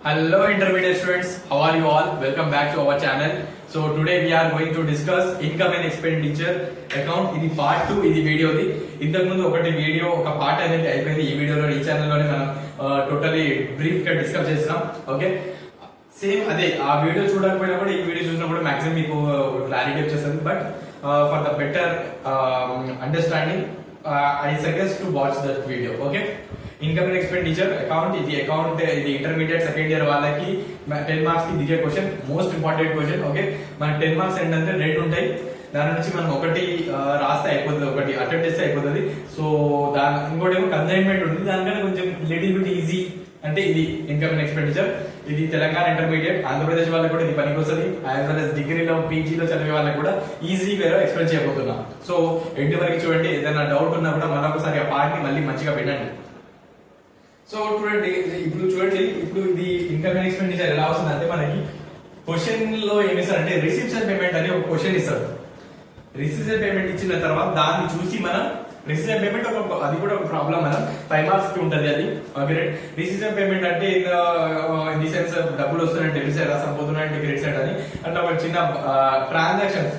Hello intermediate students, how are you all? Welcome back to our channel. So today we are going to discuss income and expenditure account. ఇది part 2 ఇది వీడియోది. ఇంతకు ముందు ఒకటి video ఒక part అనేది అయిపోయింది. ఈ వీడియోలో ఈ ఛానల్ లోనే మనం టోటలీ బ్రీఫ్ గా డిస్కస్ చేస్తున్నాం. ఓకే, సేమ్ అదే ఆ వీడియో చూడకపోయినా కూడా ఈ వీడియో చూసినా కూడా మాక్సిమం మీకు క్లారిటీ వచ్చేస్తుంది. But for the better understanding I suggest to watch that video. Okay, income and expenditure account ఇది ఇంటర్మీడియట్ సెకండ్ ఇయర్ వాళ్ళకి 10 మార్క్స్ కి దిగే question, most important question. Okay, మన 10 మార్క్స్ ఏంటంటే 2 ఉంటాయి. దాని నుంచి మనం ఒకటి రాస్తే అయిపోతుంది, ఒకటి అటెంప్ట్ చేస్తే అయిపోతుంది. సో దాని ఇంకోటి ఏమో కన్సైన్మెంట్ ఉంటుంది, దానికన్నా కొంచెం లిటిల్ బిట్ ఈజీ. అంటే ఇది ఇన్కమ్ అండ్ ఎక్స్పెండిచర్, ఇది తెలంగాణ ఇంటర్మీడియట్, ఆంధ్రప్రదేశ్ వాళ్ళకి కూడా ఇది పనికి వస్తుంది. యాజ్ వెల్ as డిగ్రీలో పీజీలో చదివే వాళ్ళకి కూడా ఈజీ వేరే ఎక్స్ప్లెయిన్ చేయబోతున్నా. సో ఎండ్ వరకు చూడండి, ఏదైనా డౌట్ ఉన్నా కూడా మరొకసారి ఆ పార్ట్ ని మళ్ళీ మంచిగా వినండి. సో చూడండి, ఇప్పుడు ఇది ఇన్కమ్ అండ్ ఎక్స్పెండిచర్ ఎలా వస్తుంది అంటే, మనకి క్వశ్చన్ లో ఏమి ఇస్తారంటే రిసిప్ట్స్ అండ్ పేమెంట్ అని ఒక క్వశ్చన్ ఇస్తారు. రిసిప్ట్స్ అండ్ పేమెంట్ ఇచ్చిన తర్వాత దాన్ని చూసి మనం రిసిప్ట్స్ అండ్ పేమెంట్ అది కూడా ఒక ప్రాబ్లం, మనం 5 మార్క్స్ కి ఉంటుంది అది. ఓకే, రిసిప్ట్స్ అండ్ పేమెంట్ అంటే ఇన్ ది సెన్స్ డబ్బులు వస్తున్నాయి డెబిట్ సైడ్, సంపోతున్నాయంటే క్రెడిట్ సైడ్ అని. అంటే ఒక చిన్న ట్రాన్సాక్షన్స్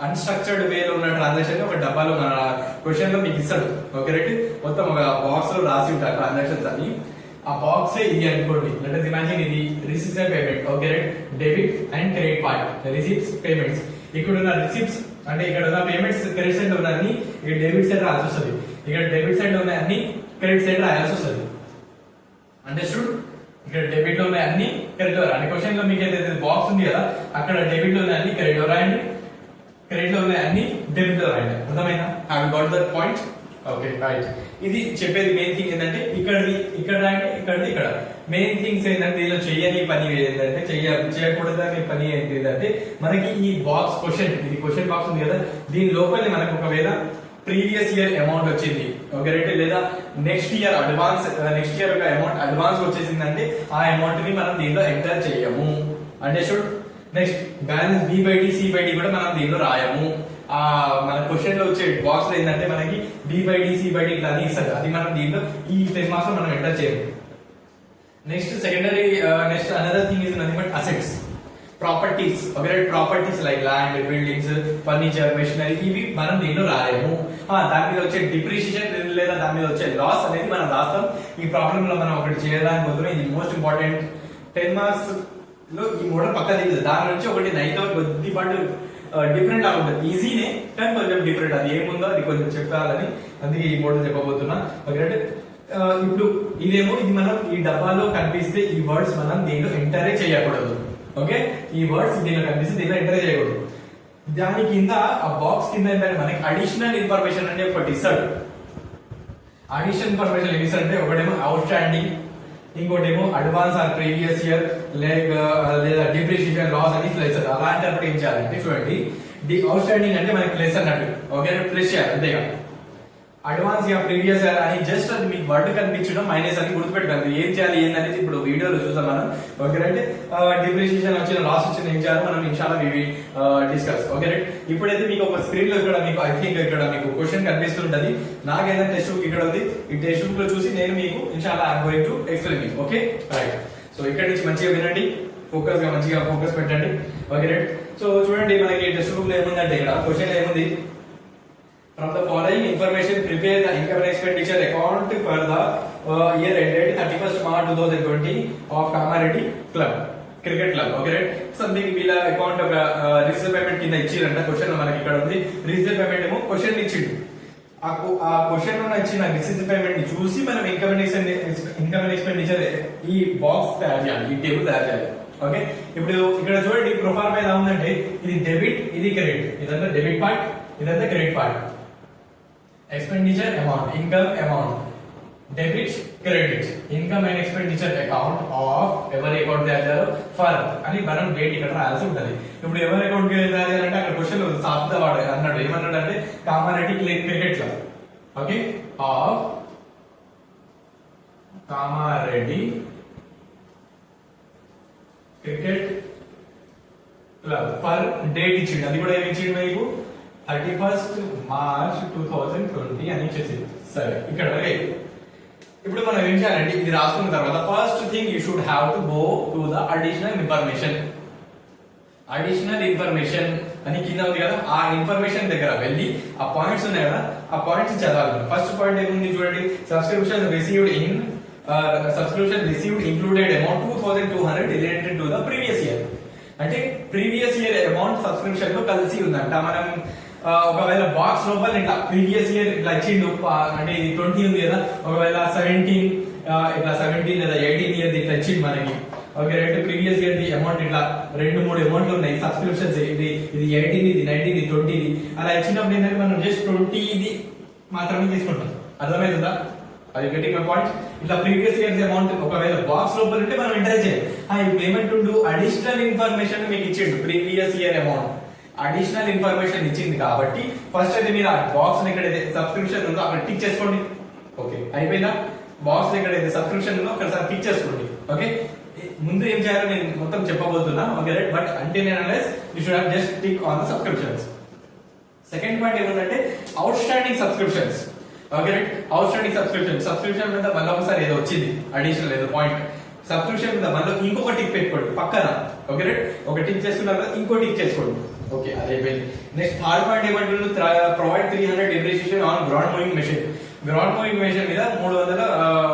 అన్స్ట్రక్చర్డ్ వేలో ఉన్న ట్రాన్సాక్షన్ ఒక డబ్బాలో మన క్వశ్చన్ లో మీకు ఇస్తాడు. ఓకే రైట్, మొత్తం ఒక బాక్స్ లో రాసి ఉంటారు ట్రాన్సాక్షన్స్ అని. ఆ బాక్స్ ఇది అనుకోండి, లెట్ us imagine ఇది receipts and payment. Okay right, debit and credit part, receipts payments. ఇక్కడ ఉన్న రిసిప్ట్స్ అంటే ఇక్కడ ఉన్న పేమెంట్స్ క్రెడిట్ సైడ్ ఉన్న అన్ని ఇక్కడ డెబిట్ సైడ్ రాయాల్సి వస్తుంది, ఇక్కడ డెబిట్ సైడ్ ఉన్న అన్ని క్రెడిట్ సైడ్ రాయాల్సి వస్తుంది. అండర్స్టూడ్? ఇక్కడ డెబిట్ లో ఉన్న అన్ని క్రెడిట్ లో రాయండి. క్వశ్చన్ లో మీకు ఏదైతే బాక్స్ ఉంది కదా, అక్కడ డెబిట్ లో ఉన్న అన్ని క్రెడిట్ లో రాయండి, క్రెడిట్ లో ఉన్న అన్ని డెబిట్ లో రాయండి. అర్థమైనా? Have you got that point? Okay right. ఇది చెప్పేది మెయిన్ థింగ్ ఏంటంటే, ఇక్కడ రాయండి, ఇక్కడ మెయిన్ థింగ్స్ ఏంటంటే, దీనిలో చెయ్యని పని ఏంటంటే, చేయకూడదని పని ఏంటంటే, మనకి ఈ బాక్స్ క్వశ్చన్, ఇది క్వశ్చన్ బాక్స్ ఉంది కదా, దీని లోపల మనకు ఒకవేళ ప్రీవియస్ ఇయర్ అమౌంట్ వచ్చింది, ఓకే రైట్, లేదా నెక్స్ట్ ఇయర్ ఒక అమౌంట్ అడ్వాన్స్ వచ్చేసిందంటే ఆ అమౌంట్ ని మనం దీనిలో ఎంటర్ చేయము. Understood? Next balance B/D C/D కూడా మనం దీనిలో రాయము. మన క్వశ్చన్ లో వచ్చే బాక్స్ లో ఏంటంటే మనకి B/D C/D ఇట్లా అని ఇస్తారు, అది మనం దీంట్లో ఈ 10 మార్క్స్ లో మనం ఎంటర్ చేయము. Next next another thing is nothing but assets, properties. Okay right, properties like land, buildings, furniture, machinery, ఇవి మనం దీనిలో రాయము. దాని మీద వచ్చే డిప్రిషియేషన్ లేదా దాని మీద వచ్చే లాస్ అనేది మనం రాస్తాం. ఈ ప్రాబ్లమ్ లో మనం ఒకటి చేయడానికి పోతున్నాం, ఇది మోస్ట్ ఇంపార్టెంట్. 10 మార్క్స్ లో ఈ మోడల్ పక్క దిగుతుంది, దాని నుంచి ఒకటి 9th కొద్దిపాటు డిఫరెంట్ లా ఉంటుంది. ఈజీనే కానీ కొంచెం డిఫరెంట్, అది ఏముందో అది కొంచెం చెప్పాలని అందుకే ఈ మోడల్ చెప్పబోతున్నా. ఓకే రైట్, ఇప్పుడు ఇది మనం ఈ డబ్బాలో కనిపిస్తే ఈ వర్డ్స్ మనం దీనిలో ఎంటరే చేయకూడదు. ఓకే, ఈ వర్డ్స్ దీనిలో కనిపిస్తే దీనిలో ఎంటర్ చేయకూడదు. దాని కింద ఆ బాక్స్ కింద ఏంటంటే మనకి అడిషనల్ ఇన్ఫర్మేషన్ అంటే ఒకటి ఇస్తాడు. అడిషనల్ ఇన్ఫర్మేషన్ ఏమి ఇస్తాడంటే, ఒకటేమో అవుట్ స్టాండింగ్, ఇంకోటేమో అడ్వాన్స్ ఆర్ ప్రీవియస్ ఇయర్ లేదా డిప్రిషియేషన్ లాస్ అని ఇట్లా ఇస్తారు. అలాంటప్పుడు ఏం చేయాలంటే చూడండి, అవుట్ స్టాండింగ్ అంటే మనకి ప్లస్ అన్నట్టు. ఓకే, ప్లస్ చేయాలి అంతేగా. అడ్వాన్స్ యా ప్రీవియస్ ఇయర్ అని జస్ట్ అది మీకు వర్డ్ కనిపించడం మైనస్ అని గుర్తుపెట్టుకోండి. ఏం చేయాలి ఏంటనేది ఇప్పుడు వీడియోలో చూద్దాం మనం. ఓకే రైట్, డిప్రిషియేషన్ వచ్చిన లాస్ వచ్చిన ఏం చేయాలి మనం ఇన్షాల్లా వి డిస్కస్. ఓకే రైట్, ఇప్పుడైతే మీకు ఒక స్క్రీన్ లో ఇక్కడ మీకు ఐ థింక్ ఇక్కడ మీకు క్వశ్చన్ కనిపిస్తుంటది. నాకైనా టెక్స్ట్ బుక్ ఇక్కడ ఉంది, ఈ టెక్స్ట్ బుక్ లో చూసి నేను మీకు ఇన్షాల్లా I am going to explain మీకు. ఓకే రైట్, సో ఇక్కడ నుంచి మంచిగా వినండి, మంచిగా ఫోకస్ పెట్టండి. ఓకే రైట్, సో చూడండి మనకి టెక్స్ట్ బుక్ లో ఏముందంటే, ఇక్కడ క్వశ్చన్ ఏముంది, from the following information prepare the income and expenditure account for the year ended 31st March 2020 of Kamareddy Club cricket club. Okay right, something వీళ్ళ account ఒక register payment కింద ఇచ్చిరంట. Question మనకి ఇక్కడ ఉంది, రిజిస్టర్ పేమెంట్ ఏమో question ఇచ్చిండు. ఆ question లో ఇచ్చిన రిజిస్టర్ పేమెంట్ ని చూసి మనం ఇన్కమ్ అండ్ ఎక్స్పెండిచర్ ఈ బాక్స్ తయారు చేయాలి, ఈ టేబుల్ తయారు చేయాలి. ఓకే, ఇప్పుడు ఇక్కడ చూడండి ప్రొఫార్మా ఎలా ఉందంటే, ఇది డెబిట్, ఇది క్రెడిట్, ఇదంతా డెబిట్ పార్ట్, ఇదంతా credit part. Expenditure amount, income amount, debit, credit, income and expenditure account of ఎవరి అకౌంట్ తయారు ఫర్ అని మనం డేట్ ఇక్కడ రాయాల్సి ఉంటుంది. ఇప్పుడు ఎవరి అకౌంట్ తయారంటే అక్కడ క్వశ్చన్ సాఫ్ట్ వాడు అన్నాడు, ఏమన్నాడు అంటే Kamareddy cricket club. Okay, of Kamareddy cricket club for date ఇచ్చిండు. అది కూడా ఏమి ఇచ్చిండు మీకు, 31st March 2020 అని ఇచ్చేసి. సరే, ఇక్కడ ఇప్పుడు మనం ఏం చేయాలంటే ఇది రాసుకున్న తర్వాత first thing you should have to go to the additional information అని కింద ఉంది కదా, ఆ ఇన్ఫర్మేషన్ దగ్గర వెళ్ళి ఆ పాయింట్స్ ఉన్నాయి కదా, ఆ పాయింట్స్ చదవాలి. ఫస్ట్ పాయింట్ ఏముంది చూడండి, subscription received included amount 2200 related to the previous year. అంటే ప్రీవియస్ ఇయర్ అమౌంట్ సబ్స్క్రిప్షన్ లో కలిసి ఉందంట. మనం ఒకవేళ బాక్స్ లోపల ఇట్లా ప్రీవియస్ ఇయర్ ఇట్లా ఇచ్చిండు, అంటే ఇది 20 ఉంది కదా, ఒకవేళ 17 ఇట్లా 17 లేదా 18 ఇయర్ ఇట్లా ఇచ్చిండు మనకి. ఓకే, రెండు ప్రీవియస్ ఇయర్ ది అమౌంట్ ఇట్లా 2-3 అమౌంట్లు ఉన్నాయి సబ్స్క్రిప్షన్స్, ఇది 18, ఇది 19, ఇది 20. అలా ఇచ్చినప్పుడు ఏంటంటే మనం జస్ట్ 20 ఇది మాత్రమే తీసుకుంటాం. అర్థమవుతుందా? అది గెటింగ్ మై పాయింట్. ఇట్లా ప్రీవియస్ ఇయర్ అమౌంట్ ఒకవేళ బాక్స్ లోపల ఉంటే మనం ఎంటర్ చేయాలి. ఇప్పుడు ఏమంటుండు, అడిషనల్ ఇన్ఫర్మేషన్ మీకు ఇచ్చిండు. Previous year amount additional information ఇచ్చింది కాబట్టి ఫస్ట్ అయితే మీరు ఆ బాక్స్ ఎక్కడైతే సబ్స్క్రిప్షన్ ఉందో అక్కడ టిక్ చేసుకోండి. ఓకే, అయిపోయిందా? బాక్స్ ఎక్కడైతే సబ్స్క్రిప్షన్ ఉందో అక్కడ టిక్ చేసుకోండి. ఓకే, ముందు ఏం చేయాలో నేను మొత్తం చెప్పబోతున్నా. ఓకే రైట్, బట్ అంటే నేను you should have just tick on the subscriptions. Second point ఏమంటే outstanding subscriptions. Okay right, outstanding subscription మీద మళ్ళీ ఒకసారి ఏదో వచ్చింది అడిషనల్ ఏదో పాయింట్, సబ్స్క్రిప్షన్ మీద మళ్ళీ ఇంకొక టిక్ పెట్టుకోండి పక్కన. ఓకే రైట్, ఒక టిక్ చేసుకున్నారు కదా, ఇంకో టిక్ చేసుకోండి. ఓకే, అది అయిపోయింది. నెక్స్ట్ థర్డ్ పాయింట్ ఏమంటున్నారు, provide 300 depreciation on ground moving machine. Ground moving machine మీద 300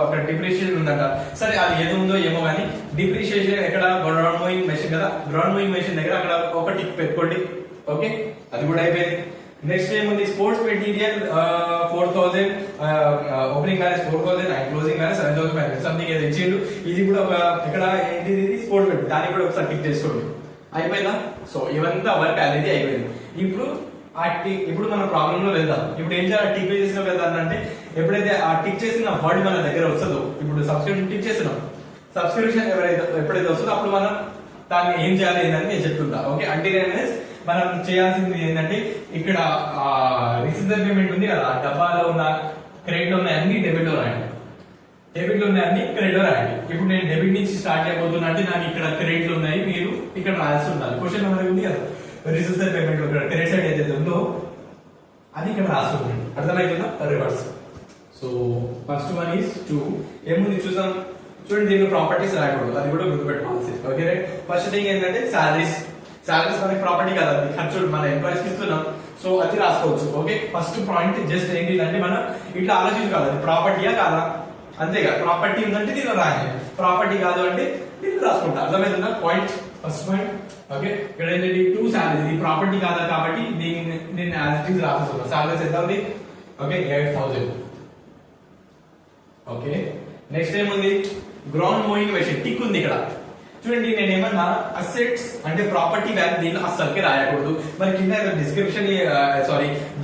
ఒక డిప్రిసియేషన్ ఉందంట. సరే, అది ఏదో ఉందో ఏమో కానీ డిప్రిసియేషన్ ఎక్కడ, గ్రౌండ్ మూవింగ్ మెషిన్ కదా, గ్రౌండ్ మూవింగ్ మెషిన్ దగ్గర అక్కడ ఒక టిక్ పెట్టుకోండి. ఓకే, అది కూడా అయిపోయింది. నెక్స్ట్ ఏముంది, sports material 4000, opening balance 4000 and closing balance 7500 something ఏదో ఇచ్చిండు. ఇది కూడా ఒక ఎక్కడ ఏంటిది, స్పోర్ట్స్ మెటీరియల్, దానికి కూడా ఒకసారి టిక్ చేసుకోండి. అయిపోయిందా? సో ఇవంతా వర్క్ అనేది అయిపోయింది. ఇప్పుడు మన ప్రాబ్లమ్ లో వెళ్దాం. ఇప్పుడు ఏం చేయాలి, టిక్ చేసిన వెళ్దాం అంటే ఎప్పుడైతే ఆ టిక్ చేసిన వర్డ్ మన దగ్గర వస్తుందో, ఇప్పుడు సబ్స్క్రిప్షన్ టిక్ చేస్తున్నాం, సబ్స్క్రిప్షన్ ఎప్పుడైతే వస్తుందో అప్పుడు మనం దాన్ని ఏం చేయాలి ఏంటని నేను చెప్తుంటా. ఓకే, అంటే మనం చేయాల్సింది ఏంటంటే ఇక్కడ రిసీవర్ పేమెంట్ ఉంది కదా, డబ్బాలో ఉన్న క్రెడిట్ లో ఉన్న అన్ని డెబిట్ లో రాయండి, డెబిట్ లో ఉన్న అన్ని క్రెడిట్ లో రాయండి. ఇప్పుడు నేను డెబిట్ నుంచి స్టార్ట్ చేయబోతున్నా అంటే నాకు ఇక్కడ క్రెడిట్ లో ఉన్నాయి, మీరు ఇక్కడ రాయాల్సి ఉండాలి. క్వశ్చన్ నెంబర్ ఉంది కదా, రిసీవర్ పేమెంట్ క్రెడిట్ సైడ్ ఏదైతే ఉందో అది ఇక్కడ రాస్తుంది. అర్థమవుతుందా? Reverse. So first one is 2. ఏముంది చూసాం చూడండి, దీనిలో ప్రాపర్టీస్ రాయకూడదు, అది కూడా గుర్తుపెట్టుకోవాల్సి. ఓకే రైట్, ఫస్ట్ థింగ్ ఏంటంటే సాలరీస్ మనకి ప్రాపర్టీ కదా, అది ఖర్చు మన ఎంప్లాయీస్ కి ఇస్తున్నాం, సో అది రాసుకోవచ్చు. ఓకే, ఫస్ట్ పాయింట్ జస్ట్ ఏంటి అంటే మనం ఇట్లా ఆలోచించుకోవాలి, అది ప్రాపర్టీయా కాదా, అంతేగా. ప్రాపర్టీ ఉందంటే దీనిలో రాయాలి, ప్రాపర్టీ కాదు అంటే దీన్ని రాసుకుంటా. అర్థమవుతుందా పాయింట్, ఫస్ట్ పాయింట్. ఓకే, ఇక్కడ ఏంటంటే 2 సాలరీస్, ఇది ప్రాపర్టీ కాదా కాబట్టి దీన్ని యాజ్ ఇట్ ఈస్ రాసేస్తున్నా. సాలరీస్ ఎంత ఉంది? ఓకే, 8000. ఓకే, నెక్స్ట్ ఏముంది, గ్రౌండ్ మూవింగ్ మెషిన్ టిక్ ఉంది ఇక్కడ. చూడండి, నేను ఏమన్నా అసెట్స్ అంటే ప్రాపర్టీ వాల్యూ దీనిలో అస్సలకి రాయకూడదు. మరి కింద డిస్క్రిప్షన్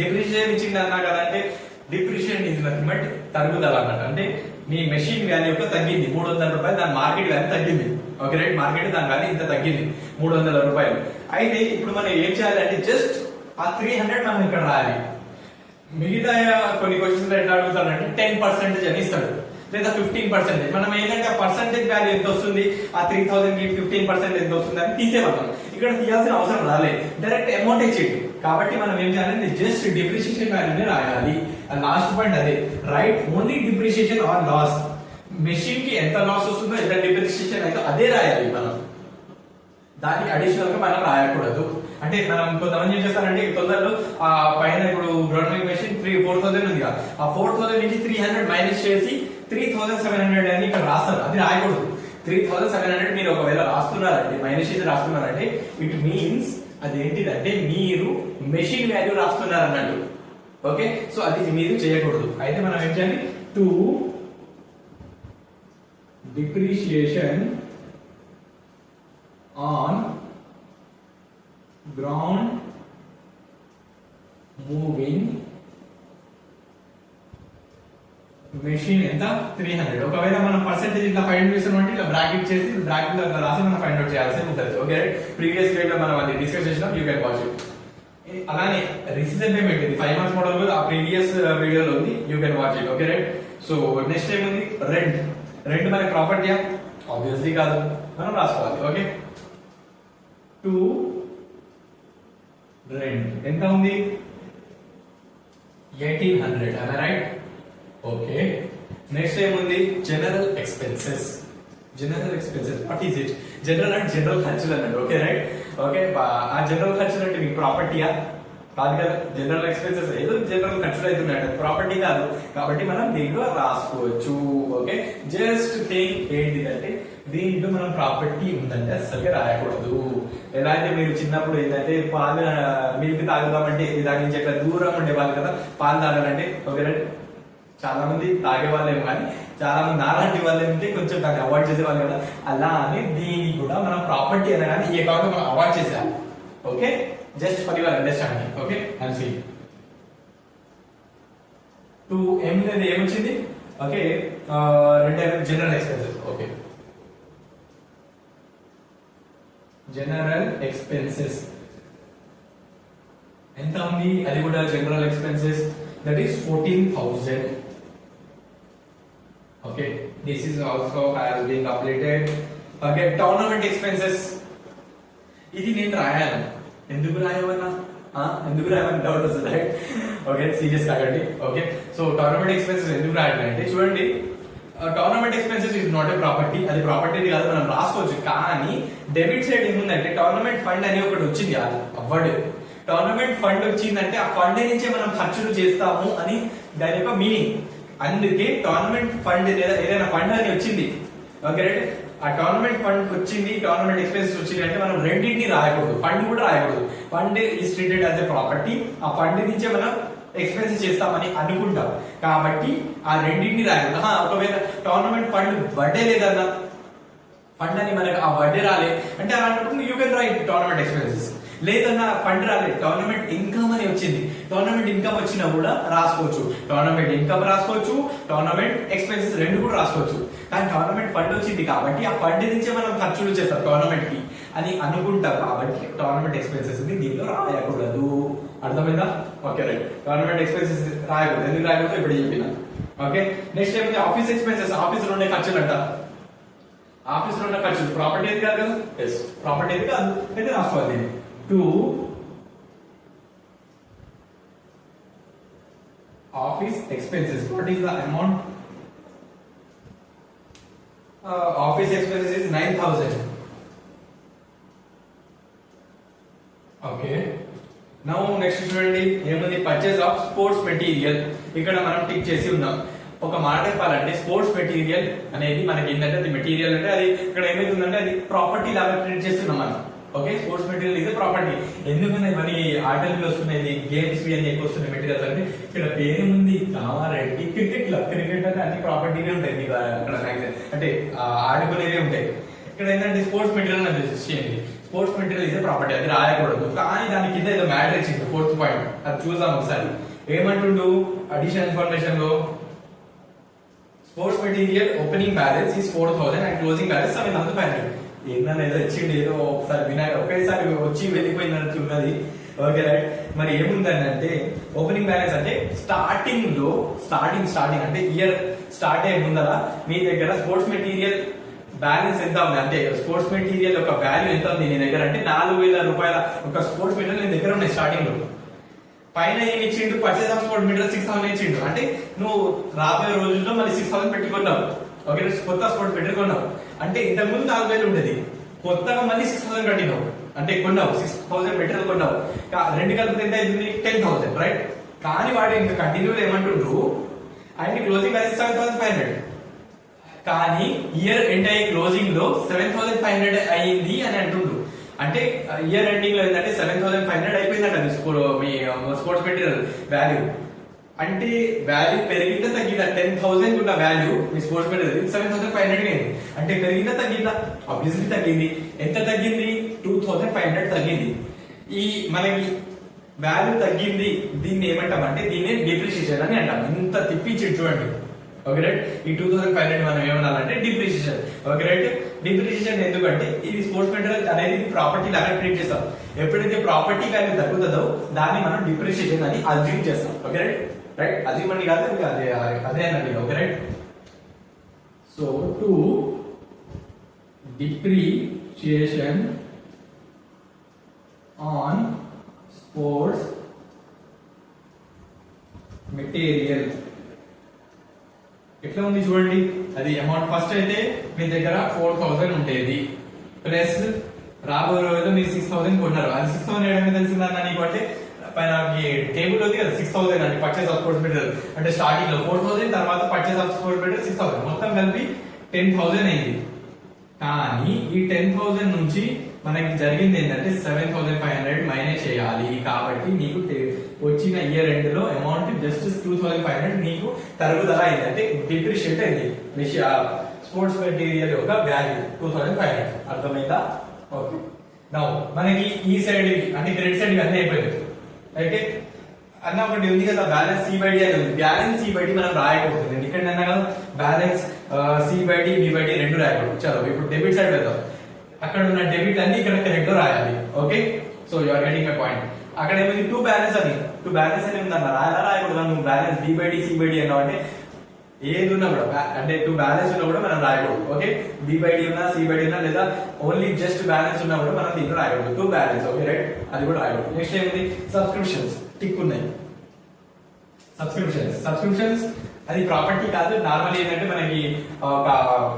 డిప్రిషియేషన్ ఇచ్చింది అన్నా కదంటే, డిప్రిషియేషన్ ఈజ్ నథింగ్ బట్ తరుగుదల అన్నట్టు. అంటే మీ మెషిన్ వాల్యూ యొక్క తగ్గింది 300 రూపాయలు, దాని మార్కెట్ వాల్యూ తగ్గింది. ఓకే రైట్, మార్కెట్ దాని వాల్యూ ఇంత తగ్గింది 300 రూపాయలు. అయితే ఇప్పుడు మనం ఏం చేయాలంటే జస్ట్ ఆ 300 మనం ఇక్కడ రాయాలి. మిగతా కొన్ని క్వశ్చన్స్ ఎట్లా అడుగుతాడంటే 10% అని ఇస్తాడు, లేదా 15%. మనం ఏంటంటే ఆ పర్సెంటేజ్ వాల్యూ ఎంత వస్తుంది, ఆ 3000 కి 15% ఎంత వస్తుంది అని తీసేవాళ్ళం. ఇక్కడ తీయాల్సిన అవసరం రాలేదు, డైరెక్ట్ అమౌంట్ ఇచ్చేది. కాబట్టి మనం ఏం చేయాలంటే జస్ట్ డిప్రిసియేషన్ వాల్యూని రాయాలి. లాస్ట్ పాయింట్ అదే, right only depreciation or loss. Machine కి ఎంత లాస్ వస్తుందో, ఎంత డిప్రిసియేషన్ అయితే అదే రాయాలి మనం, దానికి అడిషనల్ గా మనం రాయకూడదు. అంటే మనం కొంతమంది ఏం చేస్తారంటే తొందరలో ఆ పైన ఇప్పుడు గ్రౌండ్ మెషిన్ 4000 ఉంది కదా, ఆ 4000 నుంచి 300 మైనస్ చేసి 3700 అని ఇక్కడ రాస్తారు, అది రాయకూడదు. 3700 మీరు ఒకవేళ రాస్తున్నారంటే, మైనస్ చేసి రాస్తున్నారంటే ఇట్ మీన్స్ అదేంటిదంటే మీరు మెషిన్ వాల్యూ రాస్తున్నారు అన్నట్టు. ఓకే, సో అది మీరు చేయకూడదు. అయితే మనం ఏం చేయాలి, 2 depreciation on ground moving machine ఎంత 300. ఒకవేళ మనం పర్సెంటేజ్ ఇట్లా ఫైండ్ చేసామంటే ఇట్లా బ్రాకెట్ చేసి బ్రాకెట్ లో రాసి మనం ఫైండ్ అవుట్ చేయాల్సి ఉంటుంది. ఓకే, ప్రీవియస్ గ్రేడ్ లో మనం అది డిస్కస్ చేసినాం, యూ కెన్ వాచ్ ఇట్. అలానే రిసీవర్ పేమెంట్ ఇది 5 months మోడల్ ఆ ప్రీవియస్ వీడియోలో ఉంది, you can watch it. Okay right, so next ఏముంది, రెంట్ మనకి ప్రాపర్టీయా? ఆబ్వియస్లీ కాదు, మనం రాసుకోవాలి. ఓకే, 2 రెంట్ ఎంత ఉంది, 1800. రైట్. ఓకే, నెక్స్ట్ ఏముంది general expenses. General expenses what is it? General అంటే జనరల్ ఖర్చులు అన్నాడు. Okay right. ఓకే ఆ జనరల్ ఖర్చులు అంటే మీకు ప్రాపర్టీయా? కాదు కదా. జనరల్ ఎక్స్పెన్సెస్ ఏదో జనరల్ ఖర్చులు అవుతున్నాయి, ప్రాపర్టీ కాదు. కాబట్టి మనం దీంట్లో రాసుకోవచ్చు. ఓకే జస్ట్ థింక్ ఏంటిదంటే దీంట్లో మనం ప్రాపర్టీ ఉందంటే అసలుగా రాయకూడదు. ఎలా అయితే మీరు చిన్నప్పుడు ఏంటంటే పాలు మిల్క్ తాగుదామంటే దాని నుంచి ఎట్లా దూరం ఉండేవాళ్ళు కదా పాలు తాగాలంటే. Okay right. చాలా మంది తాగే వాళ్ళేమో కానీ చాలా మంది నాలాంటి వాళ్ళు ఏంటంటే కొంచెం దాన్ని అవాయిడ్ చేసేవాళ్ళు కదా. అలా అని దీన్ని కూడా మనం ప్రాపర్టీ అనగానే ఈ అకౌంట్ మనం అవాయిడ్ చేసాం. Okay just for your understanding. Okay and C two ఏమొచ్చింది? ఓకే రెండు general expenses. Okay general expenses ఎంత ఉంది? అది కూడా general expenses that is 14,000. Okay this is also has been completed. Okay tournament expenses ఇది నేను రాయాలి. ఎందుకు రాయవన్నా ఎందుకు రాయమని డౌట్ వస్తుంది రైట్. ఓకే సీరియస్ కాకండి. ఓకే సో టోర్నమెంట్ ఎక్స్పెన్సెస్ ఎందుకు రాయాలంటే చూడండి tournament expenses is not a property. అది ప్రాపర్టీ కాదు, మనం రాసుకోవచ్చు. కానీ డెబిట్ సైడ్ ఏముందంటే టోర్నమెంట్ ఫండ్ అని ఒకటి వచ్చింది. అవ్వడు టోర్నమెంట్ ఫండ్ వచ్చిందంటే ఆ ఫండ్ నుంచే మనం ఖర్చులు చేస్తాము అని దాని యొక్క మీనింగ్. అందుకే టోర్నమెంట్ ఫండ్ లేదా ఏదైనా ఫండ్ అని వచ్చింది. Okay right. ఆ టోర్నమెంట్ ఫండ్ వచ్చింది, టోర్నమెంట్ ఎక్స్పెన్సెస్ వచ్చింది అంటే మనం రెండింటిని రాయకూడదు, ఫండ్ కూడా రాయకూడదు. Fund is treated as a property. ఆ ఫండ్ నుంచే మనం ఎక్స్పెన్సెస్ చేస్తామని అనుకుంటాం. కాబట్టి ఆ రెండింటిని రాయకూడదు. ఒకవేళ టోర్నమెంట్ ఫండ్ వడ్డే లేదన్నా, ఫండ్ అని మనకు ఆ వడ్డీ రాలే అంటే అలాంటప్పుడు you can write tournament expenses. లేదన్నా ఫండ్ రాలేదు, టోర్నమెంట్ ఇన్కమ్ అని వచ్చింది, టోర్నమెంట్ ఇన్కమ్ వచ్చినా కూడా రాసుకోవచ్చు. టోర్నమెంట్ ఇన్కమ్ రాసుకోవచ్చు, టోర్నమెంట్ ఎక్స్పెన్సెస్ రెండు కూడా రాసుకోవచ్చు. కానీ టోర్నమెంట్ ఫండ్ వచ్చింది కాబట్టి ఆ ఫండ్ నుంచే మనం ఖర్చులు చేస్తాం టోర్నమెంట్ కి అని అనుకుంటాం. కాబట్టి టోర్నమెంట్ ఎక్స్పెన్సెస్ ని దీంట్లో రాయకూడదు. అర్థమైందా? Okay right. టోర్నమెంట్ ఎక్స్పెన్సెస్ రాయకూడదు. ఎందుకు రాయకూడదు ఇప్పుడు చెప్పిన. ఓకే నెక్స్ట్ ఏమిటి? Office expenses. ఆఫీస్ లో ఉండే ఖర్చులు అంట. ఆఫీస్ లో ఉన్న ఖర్చులు ప్రాపర్టీ ఏది కాదు కదా. ఎస్ ప్రాపర్టీ ఏది కాదు అయితే రాసుకోవాలి. దీన్ని to office expenses. What is the amount? Office expenses is 9,000. Okay. Now next చూడండి ఏముంది? Purchase of sports material. ఇక్కడ మనం టిక్ చేసి ఉన్నాం. ఒక మాట చెప్పాలంటే స్పోర్ట్స్ మెటీరియల్ అనేది మనకి ఏంటంటే అది మెటీరియల్ అంటే అది ఇక్కడ ఏమైతుందంటే అది ప్రాపర్టీ లాగా ట్రీట్ చేస్తున్నాం మనం. ఓకే స్పోర్ట్స్ మెటీరియల్ ఇదే ప్రాపర్టీ. ఎందుకన్నా ఇవన్నీ ఆటలు వస్తున్నాయి, గేమ్స్ అన్ని ఎక్కువ వస్తున్నాయి మెటీరియల్స్ అంటే ఇక్కడ పేరు ఉంది కామారెడ్డి క్రికెట్ క్లబ్. క్రికెట్ అంటే అన్ని ప్రాపర్టీనే ఉంటాయి మీకు అక్కడ అంటే ఆడుకునేవే ఉంటాయి. ఇక్కడ ఏంటంటే స్పోర్ట్స్ మెటీరియల్ అని చేయండి. స్పోర్ట్స్ మెటీరియల్ ఇదే ప్రాపర్టీ, అది రాయకూడదు. కానీ దాని కింద ఏదో మ్యాటర్ ఇచ్చింది 4th పాయింట్, అది చూద్దాం ఒకసారి. ఏమంటుండు అడిషనల్ ఇన్ఫర్మేషన్ లో sports material opening balance is 4,000 and closing balance 7,500. ఏంటన్నా ఏదో వచ్చింది, ఏదో ఒకసారి వినాయక ఒకేసారి వచ్చి వెళ్ళిపోయినట్టు ఉన్నది. Okay right. మరి ఏముందని అంటే ఓపెనింగ్ బ్యాలెన్స్ అంటే స్టార్టింగ్ అంటే ఇయర్ స్టార్ట్ అయ్యే ముందర మీ దగ్గర స్పోర్ట్స్ మెటీరియల్ బ్యాలెన్స్ ఎంత ఉంది అంటే స్పోర్ట్స్ మెటీరియల్ యొక్క వాల్యూ ఎంత ఉంది నీ దగ్గర అంటే 4,000 రూపాయల ఒక స్పోర్ట్స్ మెటీరియల్ నీ దగ్గర ఉన్నాయి స్టార్టింగ్ లో. పైన ఏమి ఇచ్చిండు? పర్చేస్ ఆఫ్ స్పోర్ట్స్ మెటీరియల్ 6,000 ఇచ్చిండు. అంటే నువ్వు రాబోయే రోజుల్లో మళ్ళీ 6,000 పెట్టుకున్నావు. ఓకే కొత్త స్పోర్ట్స్ మెటీరియల్ కొన్నావు అంటే ఇంతకు ముందు 4,000 ఉండేది, కొత్తగా మళ్ళీ 6,000 కట్టినావు అంటే కొన్నావు 6,000 మెటీరియల్ కొన్నావు. రెండు కలిపి ఎంత అయింది? 10,000 రైట్. కానీ వాడు ఇంకా కంటిన్యూ ఏమంటుండ్రు ఆయన క్లోజింగ్ బ్యాలెన్స్ 7,500. కానీ ఇయర్ ఎండ్ అయ్యే క్లోజింగ్ లో 7,500 అయ్యింది అని అంటుండ్రు. అంటే ఇయర్ ఎండింగ్ లో ఏంటంటే 7,500 అయిపోయిందంట మీ స్పోర్ట్స్ మెటీరియల్ వాల్యూ. అంటే వాల్యూ పెరిగిందా తగ్గిందా? 10,000 ఉన్న వాల్యూ మీ స్పోర్ట్స్ మెటీరియల్ 7,500 అయింది. అంటే పెరిగిందా తగ్గిందా? ఆబ్వియస్లీ తగ్గింది. ఎంత తగ్గింది? 2,500 తగ్గింది. ఈ మనకి వాల్యూ తగ్గింది, దీన్ని ఏమంటామంటే దీన్ని డిప్రిషియేషన్ అని అంటాం. ఇంత తిప్పించి చూడండి. Okay right. ఈ 2,500 మనం ఏమన్నాలంటే డిప్రిషియేషన్. Okay right. డిప్రిషియేషన్ ఎందుకంటే ఇది స్పోర్ట్స్ మెటీరియల్ అనేది ప్రాపర్టీ లాగా ట్రీట్ చేస్తాం. ఎప్పుడైతే ప్రాపర్టీ వాల్యూ తగ్గుతుందో దాన్ని మనం డిప్రిషియేషన్ అని అజ్యూమ్ చేస్తాం. Okay right. రైట్ అజ్యూమ్ అని కాదు అదే అన్నది. Okay right. So to depreciation on sports material ఎట్లా ఉంది చూడండి. అది అమౌంట్ ఫస్ట్ అయితే మీ దగ్గర 4000 ఉండేది, ప్లస్ రాబోయే రోజుల్లో మీరు 6000 కొన్నారు. అది 6000 ఏమైనా తెలిసిందన్న నీకు అంటే పైన టేబుల్ ఉంది కదా 6000 అంటే పర్చేస్ ఆఫ్ స్పోర్ట్స్ మెటీరియల్ అంటే స్టార్టింగ్ లో 4000, తర్వాత పర్చేస్ ఆఫ్ స్పోర్ట్స్ మెటీరియల్ 6000, మొత్తం కలిపి 10,000 అయింది. కానీ ఈ 10,000 నుంచి మనకి జరిగింది ఏంటంటే 7,500 మైనస్ చేయాలి. కాబట్టి నీకు వచ్చిన ఇయర్ ఎండ్ లో అమౌంట్ జస్ట్ 2,500 నీకు తరుగుదల అయింది, అంటే డిప్రిషియేట్ అయింది. స్పోర్ట్స్ మెటీరియల్ యొక్క వాల్యూ 2,500. అర్థమైందా? ఓకే. నౌ మనకి ఈ సైడ్ అంటే క్రెడిట్ సైడ్ అన్నీ అయిపోయింది. అయితే అన్న ఒకటి ఉంది కదా బ్యాలెన్స్ C/D అని ఉంది. బ్యాలెన్స్ C/D మనం రాయకూడదు. ఇక్కడ అన్నా కదా బ్యాలెన్స్ C/D B/D రెండు రాయకూడదు. చలో ఇప్పుడు డెబిట్ సైడ్ వెళ్దాం. అక్కడ ఉన్న డెబిట్ అన్ని ఇక్కడ కరెక్ట్ గా రాయాలి. Okay, so you are getting my point. అక్కడ ఏమైంది టూ బ్యాలెన్స్ అని ఉందన్న రాయకూడదు. నువ్వు బ్యాలెన్స్ B/D C/D అన్నావు అంటే ఏది ఉన్నా కూడా అంటే టూ బ్యాలెన్స్ ఉన్నా కూడా మనం రాయకూడదు. ఓకే, B/D ఉన్నా C/D ఉన్నా లేదా ఓన్లీ జస్ట్ బ్యాలెన్స్ ఉన్నా కూడా మనం దీంట్లో రాయకూడదు. Two balance. ఓకే రైట్, అది కూడా రాయకూడదు. నెక్స్ట్ ఏమిటి సబ్స్క్రిప్షన్స్ టిక్ ఉన్నాయి. సబ్స్క్రిప్షన్స్ అది ప్రాపర్టీ కాదు. నార్మల్ ఏంటంటే మనకి ఒక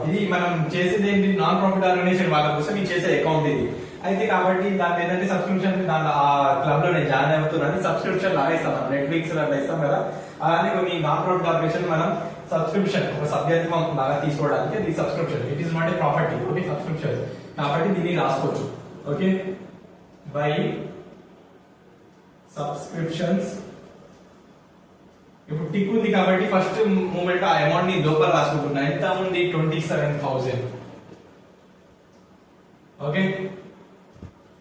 ఇది మనం చేసేది ఏంటి నాన్ ప్రాఫిట్ ఆర్గనైజేషన్ వాళ్ళ కోసం ఇది చేసే అకౌంట్ ఇది. అయితే కాబట్టి దాని ఏంటంటే సబ్స్క్రిప్షన్ దాని ఆ క్లబ్ లో నేను జాయిన్ అవుతున్నాను సబ్స్క్రిప్షన్ లాగా ఇస్తాం, మనం నెట్ఫ్లిక్స్ అట్లా ఇస్తాం కదా. అలానే కొన్ని నాన్ ప్రాఫిట్ ఆర్గనైజేషన్ మనం సబ్స్క్రిప్షన్ ఒక సభ్యత్వం లాగా తీసుకోవడానికి ఇది subscription. It is not a property. Okay, subscription కాబట్టి దీన్ని రాసుకోవచ్చు. Okay, by subscriptions. ఇప్పుడు టిక్ ఉంది కాబట్టి ఫస్ట్ మూమెంట్ ఆ అమౌంట్ ని లోపల రాసుకుంటున్నా. ఎంత ఉంది 27,000. ఓకే,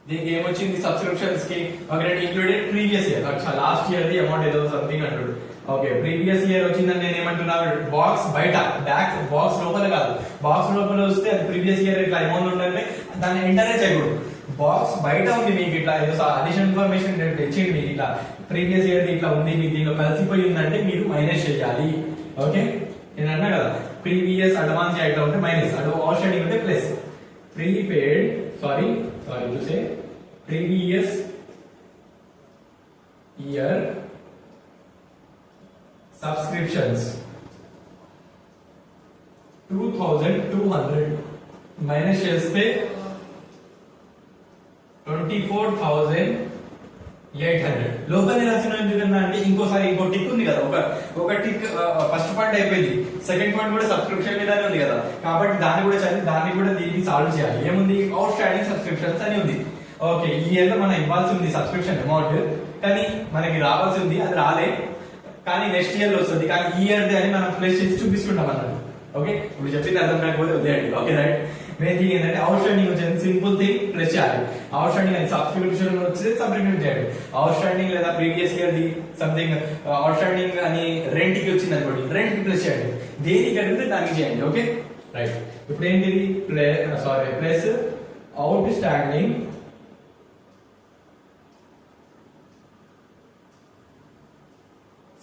దీనికి ఏమొచ్చింది సబ్స్క్రిప్షన్స్ కి ఒకటి included previous year. Last year the amount ఏదో సంథింగ్ అంటాడు. ఓకే, ప్రీవియస్ ఇయర్ వచ్చిందని నేను ఏమంటున్నా బాక్స్ బయట బ్యాక్ బాక్స్ లోపల కాదు. బాక్స్ లోపల వస్తే అది ప్రీవియస్ ఇయర్ ఇట్లా అమౌంట్ ఉందంటే దాన్ని ఎంటరే చేయకూడదు. బాక్స్ బయట ఉంది మీకు ఇట్లా ఏదో అడిషనల్ ఇన్ఫర్మేషన్ ఇచ్చింది మీకు ఇట్లా ప్రీవియస్ ఇయర్ ఇట్లా ఉంది మీకు దీనిలో కలిసిపోయి ఉందంటే మీరు మైనస్ చేయాలి. ఓకే, నేను అన్నా కదా ప్రీవియస్ అడ్వాన్స్ ఇట్లా ఉంటే మైనస్, అటు అవుట్ స్టాండింగ్ ఉంటే plus. Prepaid sorry to say previous year subscriptions 2,200 minus చేస్తే 24,800. లోపల రాసిన ఎందుకన్నా అంటే ఇంకోసారి ఇంకో టిక్ ఉంది కదా, ఒక టిక్ ఫస్ట్ పాయింట్ అయిపోయింది, సెకండ్ పాయింట్ కూడా సబ్స్క్రిప్షన్ మీదనే ఉంది కదా. కాబట్టి దాన్ని కూడా చదివి దాన్ని కూడా దీన్ని సాల్వ్ చేయాలి. ఏముంది అవుట్ స్టాండింగ్ సబ్స్క్రిప్షన్స్ అని ఉంది. ఓకే, ఈ ఇయర్ లో మనం ఇవ్వాల్సి ఉంది సబ్స్క్రిప్షన్ అమౌంట్, కానీ మనకి రావాల్సి ఉంది అది రాలే, కానీ నెక్స్ట్ ఇయర్ లో వస్తుంది. కానీ ఈ ఇయర్ అని మనం ప్లేస్ చేసి చూపిస్తుంటాం అన్నట్టు. ఓకే, ఇప్పుడు చెప్పింది అర్థం కాకపోతే వదిలేయండి. ఓకే రైట్, మెయిన్ థింగ్ ఏంటంటే అవుట్ స్టాండింగ్ వచ్చింది సింపుల్ థింగ్ ప్లస్ చేయాలి. అవుట్ స్టాండింగ్ అని సబ్స్క్రిప్షన్ వచ్చింది సబ్స్క్రిప్షన్ చేయాలి. అవుట్ స్టాండింగ్ లేదా previous year the something out standing అని రెంట్ కి వచ్చింది అనుకోండి, రెంట్ కి ప్లస్ చేయండి. దేనికి అడిగితే దానికి చేయండి. ఓకే రైట్, ఇప్పుడు ఏంటిది ప్లస్ అవుట్ స్టాండింగ్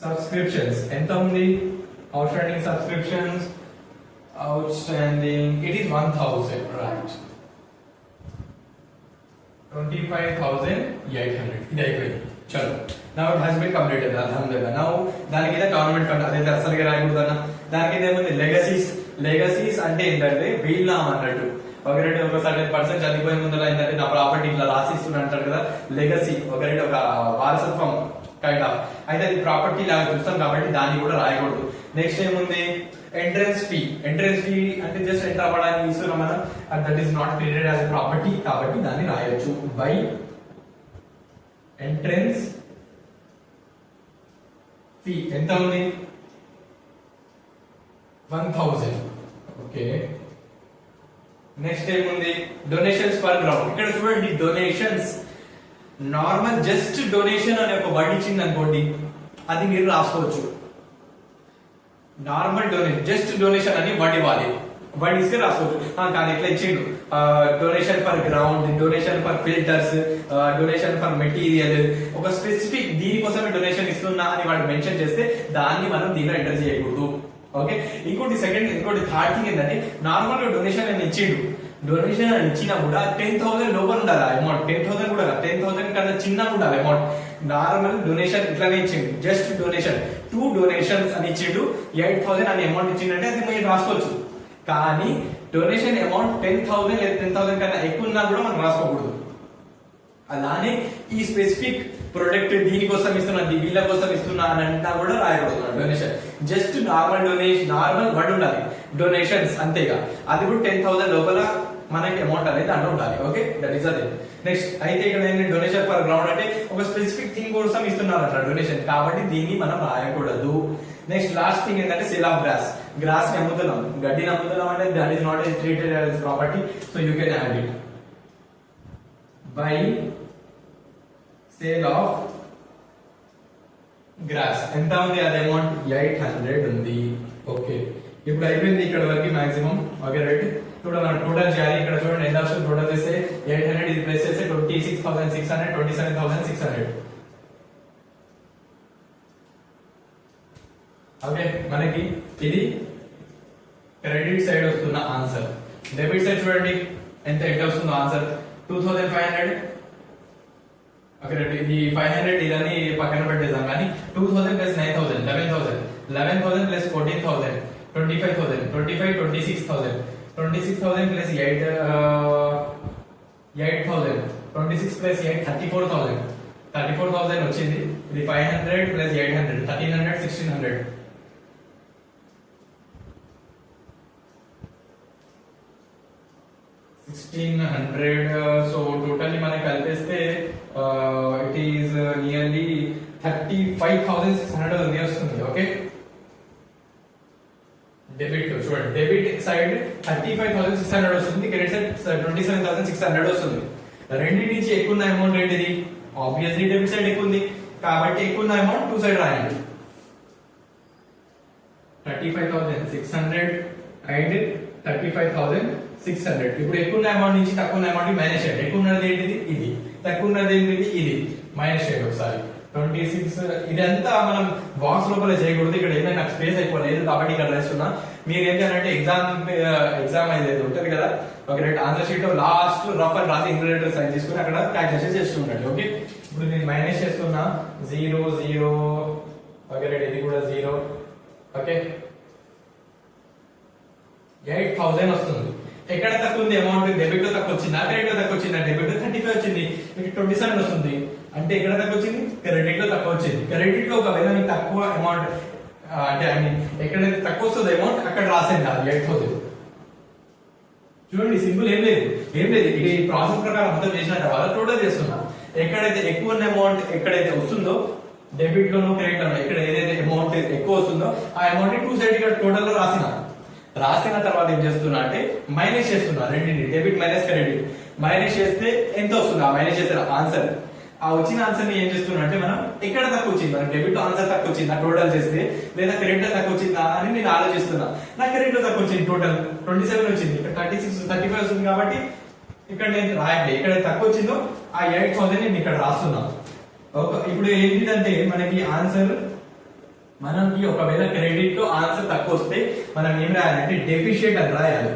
సబ్స్క్రిప్షన్స్ ఎంత ఉంది? Out standing subscriptions outstanding it is 1,000, right? 25,800 ఇది అయిపోయింది. చలో, now it has been completed. alhamdulillah. now దాని కింద గవర్నమెంట్ ఫండ్ అదే అసలుగా రాయకూడదు అన్న. దాని కింద ఏముంది లెగసీస్ అంటే ఏంటంటే వీళ్ళం అన్నట్టు ఒకటి ఒక సర్టెన్ పర్సెంట్ చనిపోయే ముందర ఏంటంటే నా ప్రాపర్టీ ఇట్లా రాసిస్తున్నా అంటారు కదా, లెగసీ ఒకటి ఒక వారసత్వం కైండ్ ఆఫ్. అయితే అది ప్రాపర్టీ లాగా చూస్తాం కాబట్టి దాన్ని కూడా రాయకూడదు. నెక్స్ట్ ఏముంది ఎంట్రన్స్ ఫీ అంటే జస్ట్ ఎంటర్ అవ్వడానికి ఇస్తున్నాం మనం, that is not treated as property కాబట్టి దాన్ని రాయొచ్చు. బై ఎంట్రన్స్ ఫీ ఎంత ఉంది? 1,000. ఓకే, నెక్స్ట్ ఏముంది డొనేషన్స్ పర్ గ్రౌండ్. ఇక్కడ చూడండి డొనేషన్స్ నార్మల్ జస్ట్ డొనేషన్ అనే ఒక వర్డ్ ఇచ్చింది అనుకోండి, అది మీరు రాసుకోవచ్చు. నార్మల్ జస్ట్ డొనేషన్ అని వర్డ్ ఇవ్వాలి, వర్డ్ ఇస్తే రాసుకోవచ్చు. కానీ ఎట్లా ఇచ్చిండు donation for ground, donation for filters, donation for material, ఒక స్పెసిఫిక్ దీనికోసమే డొనేషన్ ఇస్తున్నా అని వాడు మెన్షన్ చేస్తే దాన్ని మనం దీనిలో ఎంటర్ చేయకూడదు. ఓకే, ఇంకోటి థర్డ్ థింగ్ ఏంటంటే నార్మల్ గా డొనేషన్ అని ఇచ్చిండు, డొనేషన్ అని ఇచ్చినా కూడా 10,000 లోపల ఉండాలి అమౌంట్. 10,000 కూడా 10,000 కన్నా చిన్న ఉండాలి అమౌంట్. నార్మల్ డొనేషన్ ఇట్లానే ఇచ్చిండు, జస్ట్ డొనేషన్ 2 డొనేషన్స్ అని ఇచ్చిండు, 8,000 అని అమౌంట్ ఇచ్చిండంటే అది మీరు రాసుకోవచ్చు. కానీ డొనేషన్ అమౌంట్ 10,000 లేదా 10,000 కన్నా ఎక్కువ ఉన్నా కూడా మనం రాసుకోకూడదు. అలానే ఈ స్పెసిఫిక్ ప్రొడక్ట్ దీనికోసం ఇస్తున్నా, వీళ్ళ కోసం ఇస్తున్నా అని అంటా కూడా రాయకూడదు donation. Just normal donation, normal word ఉండాలి డొనేషన్స్ అంతేగా. అది కూడా 10,000 లోపల మనకి అమౌంట్ అనేది అంటూ ఉండాలి. ఓకే, దట్ ఈస్ అదే. నెక్స్ట్ అయితే ఇక్కడ ఏంటి, డొనేషన్ ఫర్ గ్రౌండ్ అంటే ఒక స్పెసిఫిక్ థింగ్ కోసం ఇస్తున్నారంట డొనేషన్, కాబట్టి దీన్ని మనం రాయకూడదు. నెక్స్ట్ లాస్ట్ థింగ్ ఏంటంటే సేల్ ఆఫ్ గ్రాస్. గ్రాస్ ని అమ్ముతున్నాం, గడ్డిని అమ్ముతున్నాం అంటే that is not treated as property, so you can add it. By sale of grass ఎంత ఉంది, అది అమౌంట్ 800 ఉంది. ఓకే, ఇప్పుడు అయిపోయింది ఇక్కడ వరకు మాక్సిమం. ఓకే రైట్, ఇప్పుడు మనం టోటల్ చేయాలి. ఇక్కడ చూడండి ఎంత వస్తుంది, టోటల్ చేస్తే 800 ఇది ప్లస్ చేస్తే 26,600, 27,600. ఓకే, మనకి ఇది క్రెడిట్ సైడ్ వస్తున్న ఆన్సర్. డెబిట్ సైడ్ చూడండి ఎంత వస్తుందో ఆన్సర్ 2,500. ఓకే రైట్, ఇది 500 ఇదని పక్కన పెట్టేద్దాం. కానీ 2,000 ప్లస్ 9,000 11,000, 11,000 ప్లస్ 14,000 25,000, 25 26,000, 26,000 ప్లస్ 8,000, 26 ప్లస్ 8 34,000, 34,000 వచ్చింది. ఇది 500 ప్లస్ 800 1,300 1,600. సో టోటల్లీ మనకి కలిపేస్తే ఇట్ ఈస్ నియర్లీ 35,600 వస్తుంది. ఓకే, డెబిట్ చూడండి, డెబిట్ సైడ్ 35,600 వస్తుంది, క్రెడిట్ సైడ్ 27,600 వస్తుంది. రెండింటి నుంచి ఎక్కువ ఉన్న అమౌంట్ ఏంటిది, ఆబ్వియస్లీ డెబిట్ సైడ్ ఎక్కువ ఉంది కాబట్టి ఎక్కువ ఉన్న అమౌంట్ 2 సైడ్ రాయండి. 35,600 అండ్ 35,600. ఇప్పుడు ఎక్కువ ఉన్న అమౌంట్ నుంచి తక్కువ ఉన్న అమౌంట్ మైనస్ చేయండి. ఎక్కువ ఉన్నది ఏంటిది, ఇది. తక్కువ ఉన్నది ఏంటిది, ఇది. మైనస్ చేయండి ఒకసారి. 26 ఇదంతా మనం బాక్స్ లోపల చేయకూడదు. ఇక్కడ ఏదైనా నాకు స్పేస్ ఎక్కువ లేదు కాబట్టి ఇక్కడ రాస్తున్నా. మీరు ఏంటి అంటే ఎగ్జామ్ అయితే ఉంటుంది కదా, ఒక రైట్ ఆన్సర్ షీట్ లో లాస్ట్ రఫ్ అండ్ రాసి ఇంక్రిడియేటర్ సైన్ చేసుకుని అక్కడ క్యాల్కులేషన్ చేస్తుండండి. ఓకే, ఇప్పుడు నేను మైనస్ చేస్తున్నా 0 0. ఓకే రైట్, ఇది కూడా 0. ఓకే, 8,000 వస్తుంది. ఎక్కడ తక్కువ ఉంది అమౌంట్, డెబిట్ లో తక్కువ వచ్చింది, క్రెడిట్ లో తక్కువ వచ్చింది. డెబిట్ లో 35 వచ్చింది, మీకు 27 వస్తుంది. అంటే ఎక్కడ తక్కువ వచ్చింది, క్రెడిట్ లో తక్కువ వచ్చింది. క్రెడిట్ లో ఒకవేళ మీకు తక్కువ అమౌంట్ అంటే ఐ మీన్ ఎక్కడైతే తక్కువ వస్తుంది అమౌంట్ అక్కడ రాసేయండి అది 8,000. చూడండి సింపుల్, ఏం లేదు. ఇది ప్రాసెస్ ప్రకారం మొత్తం చేసిన తర్వాత టోటల్ చేస్తున్నా. ఎక్కడైతే ఎక్కువ ఉన్న అమౌంట్ ఎక్కడైతే వస్తుందో డెబిట్ లోను క్రెడిట్ లోను ఎక్కడ ఏదైతే అమౌంట్ ఎక్కువ వస్తుందో ఆ అమౌంట్ 2 సైడ్ ఇక్కడ టోటల్ లో రాసిన తర్వాత ఏం చేస్తున్నా అంటే మైనస్ చేస్తున్నా. రెండింటి డెబిట్ మైనస్ క్రెడిట్ మైనస్ చేస్తే ఎంత వస్తుంది, ఆ మైనస్ చేస్తే ఆన్సర్. ఆ వచ్చిన ఆన్సర్ ని ఏం చేస్తున్నా అంటే మనం ఎక్కడ తక్కువ వచ్చింది, మనకి డెబిట్ ఆన్సర్ తక్కువ వచ్చిందా టోటల్ చేస్తే, లేదా క్రెడిట్ లో తక్కువ వచ్చిందా అని నేను ఆలోచిస్తున్నా. నాకు క్రెడిట్ లో తక్కువ వచ్చింది, టోటల్ 27 వచ్చింది, ఇక్కడ 36 35 వస్తుంది కాబట్టి ఇక్కడ నేను రాయండి. ఇక్కడ తక్కువ వచ్చిందో ఆ 8,000 నేను ఇక్కడ రాస్తున్నా. ఇప్పుడు ఏంటిదంటే మనకి ఆన్సర్, మనకి ఒకవేళ క్రెడిట్ లో ఆన్సర్ తక్కువ వస్తే మనం ఏం రాయాలంటే డెఫిషియెంట్ అని రాయాలి.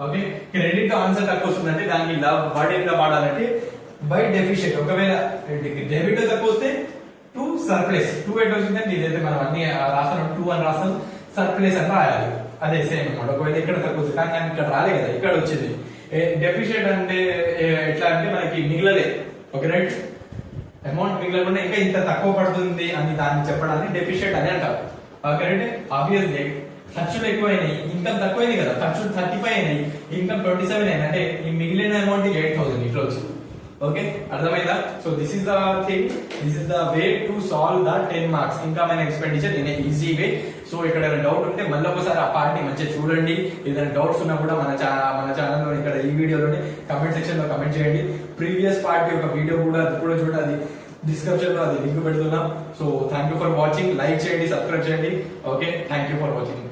ఓకే, క్రెడిట్ లో ఆన్సర్ తక్కువ వస్తుందంటే దానికి వర్డ్ ఎంత వాడాలంటే బై డెఫిషియెంట్. ఒకవేళ డెబిట్ లో తక్కువ వస్తే 2 సర్ప్లస్. 2 ఎట్లా వచ్చిందంటే ఇదైతే మనం అన్ని రాస్తాం 2 అని రాస్తాం, సర్ప్లస్ అని రాయాలి. అదే సేమ్ అన్నమాట. ఒకవేళ ఇక్కడ తక్కువ వస్తుంది కానీ నాకు ఇక్కడ రాలే కదా, ఇక్కడ వచ్చింది. డెఫిషియెంట్ అంటే ఎట్లా అంటే మనకి మిగిలలే. ఓకే రైట్, అమౌంట్ మిగిలకుండా ఇంకా ఇంత తక్కువ పడుతుంది అని దాన్ని చెప్పడానికి డెఫిషియెంట్ అని అంటారు. ఓకే రైట్, ఆబ్వియస్లీ ఖర్చులు ఎక్కువైనాయి, ఇన్కమ్ తక్కువైంది కదా, ఖర్చులు 35 అయినాయి, ఇన్కమ్ 27 అయినాయి, అంటే ఈ మిగిలిన అమౌంట్ 8,000 ఇట్లా వచ్చింది. ఓకే, అర్థమైందా? So this is the thing, this is the way to solve the 10 marks income and expenditure in easy way. So ఇక్కడ ఏదైనా డౌట్ ఉంటే మళ్ళీ ఒకసారి ఆ పార్ట్ ని మంచిగా చూడండి. ఏదైనా డౌట్స్ ఉన్నా కూడా మన ఛానల్లో ఇక్కడ ఈ వీడియోలోని కమెంట్ సెక్షన్ లో కమెంట్ చేయండి. ప్రీవియస్ పార్ట్ యొక్క వీడియో కూడా చూడండి, అది డిస్క్రిప్షన్ లో అది లింక్ పెడుతున్నాం. So thank you for watching. Like చేయండి, సబ్స్క్రైబ్ చేయండి. Okay, thank you for watching.